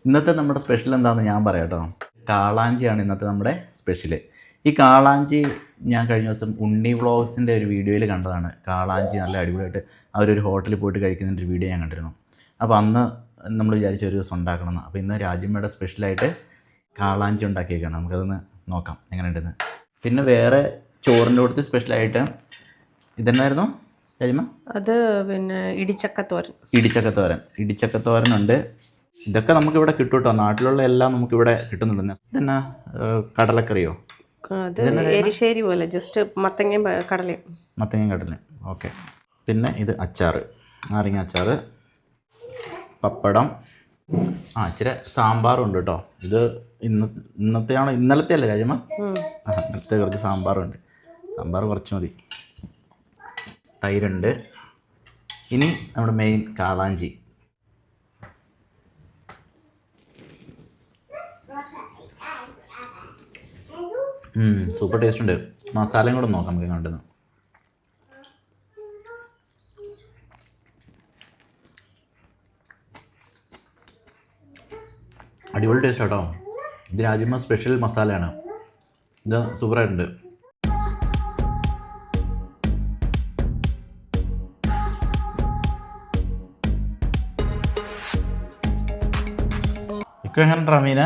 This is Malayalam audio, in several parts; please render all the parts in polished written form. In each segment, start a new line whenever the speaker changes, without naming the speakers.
ഇന്നത്തെ നമ്മുടെ സ്പെഷ്യൽ എന്താണെന്ന് ഞാൻ പറയാം കേട്ടോ. കാളാഞ്ചിയാണ് ഇന്നത്തെ നമ്മുടെ സ്പെഷ്യൽ. ഈ കാളാഞ്ചി ഞാൻ കഴിഞ്ഞ ദിവസം ഉണ്ണി വ്ളോഗ്സിൻ്റെ ഒരു വീഡിയോയിൽ കണ്ടതാണ്. കാളാഞ്ചി നല്ല അടിപൊളിയായിട്ട് അവരൊരു ഹോട്ടലിൽ പോയിട്ട് കഴിക്കുന്നതിൻ്റെ ഒരു വീഡിയോ ഞാൻ കണ്ടിരുന്നു. അപ്പോൾ അന്ന് നമ്മൾ വിചാരിച്ച ഒരു ദിവസം ഉണ്ടാക്കണമെന്ന്. അപ്പോൾ ഇന്ന് രാജ്യമ്മയുടെ സ്പെഷ്യലായിട്ട് കാളാഞ്ചി ഉണ്ടാക്കിയേക്കാണ്. നമുക്കതൊന്ന് നോക്കാം എങ്ങനെയുണ്ടെന്ന്. പിന്നെ വേറെ ചോറിൻ്റെ കൊടുത്ത് സ്പെഷ്യലായിട്ട് ഇതെന്നായിരുന്നു രാജ്യമ്മ?
അത് പിന്നെ ഇടിച്ചക്കത്തോരൻ.
ഇടിച്ചക്കത്തോരനുണ്ട്. ഇതൊക്കെ നമുക്കിവിടെ കിട്ടും കേട്ടോ. നാട്ടിലുള്ള എല്ലാം നമുക്കിവിടെ കിട്ടുന്നുണ്ട്. ഇതെന്നാ കടലക്കറിയോ?
അത് എരിശ്ശേരി പോലെ, ജസ്റ്റ് മത്തങ്ങയും കടലയും.
ഓക്കെ. പിന്നെ ഇത് അച്ചാർ, നാരങ്ങ അച്ചാർ, പപ്പടം, ഇച്ചിരി സാമ്പാറുണ്ട് കേട്ടോ. ഇത് ഇന്നത്തെയാണോ? ഇന്നലത്തെ അല്ലേ രാജമ്മ? ഇന്നലത്തെ കുറച്ച് സാമ്പാറുണ്ട്. സാമ്പാർ കുറച്ച് മതി. തൈരുണ്ട്. ഇനി നമ്മുടെ മെയിൻ കാളാഞ്ചി. സൂപ്പർ ടേസ്റ്റ് ഉണ്ട്. മസാലയും കൂടെ നോക്കാം നമുക്ക് കണ്ടെന്ന്. അടിപൊളി ടേസ്റ്റ് കേട്ടോ. ഇത് രാജ്യമ്മ സ്പെഷ്യൽ മസാലയാണ്. ഇത് സൂപ്പറായിട്ടുണ്ട്. ഇക്ക എങ്ങനെയുണ്ടാ മീന?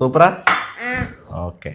സൂപ്പറാ? ഓക്കെ.